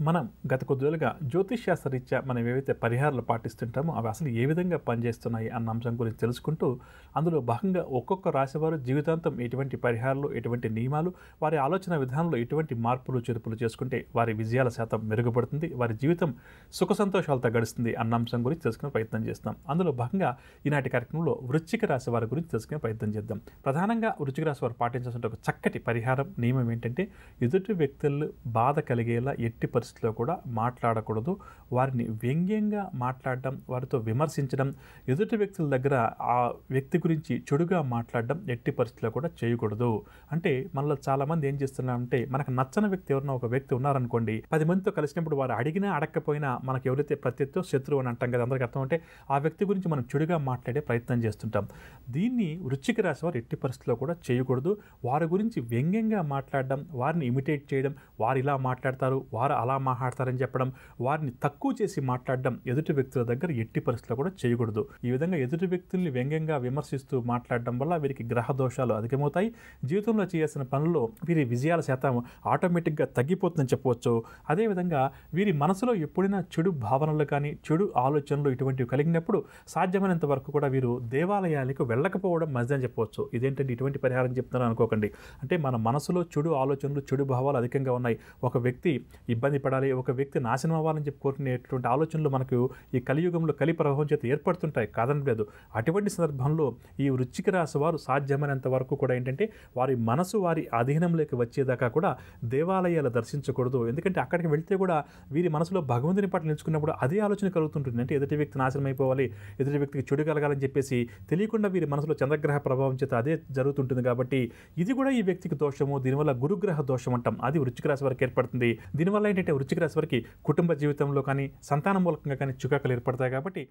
మనం గత కొద్ది రోజులుగా జ్యోతిష్ శాస్త్రరీత్యా మనం ఏవైతే పరిహారాలు పాటిస్తుంటామో అవి అసలు ఏ విధంగా పనిచేస్తున్నాయి అన్న అంశం గురించి తెలుసుకుంటూ అందులో భాగంగా ఒక్కొక్క రాశివారు జీవితాంతం ఎటువంటి పరిహారాలు ఎటువంటి నియమాలు వారి ఆలోచన విధానంలో ఎటువంటి మార్పులు చేర్పులు చేసుకుంటే వారి విజయాల శాతం మెరుగుపడుతుంది వారి జీవితం సుఖ సంతోషాలతో గడుస్తుంది అన్న అంశం గురించి తెలుసుకునే ప్రయత్నం చేస్తాం. అందులో భాగంగా ఈనాటి కార్యక్రమంలో వృశ్చిక రాశి వారి గురించి తెలుసుకునే ప్రయత్నం చేద్దాం. ప్రధానంగా వృశ్చిక రాశి వారు పాటించాల్సిన ఒక చక్కటి పరిహారం నియమం ఏంటంటే ఎదుటి వ్యక్తులు బాధ కలిగేలా ఎట్టి పరిస్థితుల్లో కూడా మాట్లాడకూడదు. వారిని వ్యంగ్యంగా మాట్లాడడం, వారితో విమర్శించడం, ఎదుటి వ్యక్తుల దగ్గర ఆ వ్యక్తి గురించి చెడుగా మాట్లాడడం ఎట్టి పరిస్థితుల్లో కూడా చేయకూడదు. అంటే మనలో చాలామంది ఏం చేస్తున్నారంటే మనకు నచ్చని వ్యక్తి ఎవరైనా ఒక వ్యక్తి ఉన్నారనుకోండి, 10 మందితో కలిసినప్పుడు వారు అడిగినా అడగకపోయినా మనకు ఎవరైతే ప్రత్యర్థితో శత్రువు అని అంటాం కదా, అందరికీ అర్థం అంటే ఆ వ్యక్తి గురించి మనం చెడుగా మాట్లాడే ప్రయత్నం చేస్తుంటాం. దీన్ని వృశ్చిక రాశి వారు ఎట్టి పరిస్థితుల్లో కూడా చేయకూడదు. వారి గురించి వ్యంగ్యంగా మాట్లాడడం, వారిని ఇమిటేట్ చేయడం, వారు ఇలా మాట్లాడతారు, వారు అలా మాట్లాడతారని చెప్పడం, వారిని తక్కువ చేసి మాట్లాడడం ఎదుటి వ్యక్తుల దగ్గర ఎట్టి పరిస్థితుల్లో కూడా చేయకూడదు. ఈ విధంగా ఎదుటి వ్యక్తుల్ని వ్యంగ్యంగా విమర్శిస్తూ మాట్లాడడం వల్ల వీరికి గ్రహ దోషాలు అధికమవుతాయి. జీవితంలో చేయాల్సిన పనుల్లో వీరి విజయాల శాతం ఆటోమేటిక్గా తగ్గిపోతుందని చెప్పవచ్చు. అదేవిధంగా వీరి మనసులో ఎప్పుడైనా చెడు భావనలు కానీ చెడు ఆలోచనలు ఇటువంటివి కలిగినప్పుడు సాధ్యమైనంత వరకు కూడా వీరు దేవాలయాలకు వెళ్ళకపోవడం మంచిదని చెప్పవచ్చు. ఇదేంటంటే ఇటువంటి పరిహారం చెప్తున్నాను అనుకోకండి. అంటే మన మనసులో చెడు ఆలోచనలు చెడు భావాలు అధికంగా ఉన్నాయి. ఒక వ్యక్తి ఇబ్బంది పడాలి, ఒక వ్యక్తి నాశనం అవ్వాలని చెప్పి కోరుకునేటువంటి ఆలోచనలు మనకు ఈ కలియుగంలో కలి ప్రభావం చేత ఏర్పడుతుంటాయి, కాదనలేదు. అటువంటి సందర్భంలో ఈ వృశ్చిక రాశి వారు సాధ్యమైనంత వరకు కూడా ఏంటంటే వారి మనసు వారి అధీనంలోకి వచ్చేదాకా కూడా దేవాలయాలు దర్శించకూడదు. ఎందుకంటే అక్కడికి వెళ్తే కూడా వీరి మనసులో భగవంతుని పట్ల నిలుచుకున్నప్పుడు అదే ఆలోచన కలుగుతుంటుంది. అంటే ఎదుటి వ్యక్తి నాశనం అయిపోవాలి, ఎదుటి వ్యక్తికి చెడు కలగాలని చెప్పేసి తెలియకుండా వీరి మనసులో చంద్రగ్రహ ప్రభావం చేత అదే జరుగుతుంటుంది. కాబట్టి ఇది కూడా ఈ వ్యక్తికి దోషము. దీనివల్ల గురుగ్రహ దోషం అంటాం, అది వృశ్చిక రాశి వారికి ఏర్పడుతుంది. దీనివల్ల ఏంటంటే వృశ్చిక రాశి వారికి కుటుంబ జీవితంలో కానీ సంతాన మూలకంగా కానీ చికాకులు ఏర్పడతాయి. కాబట్టి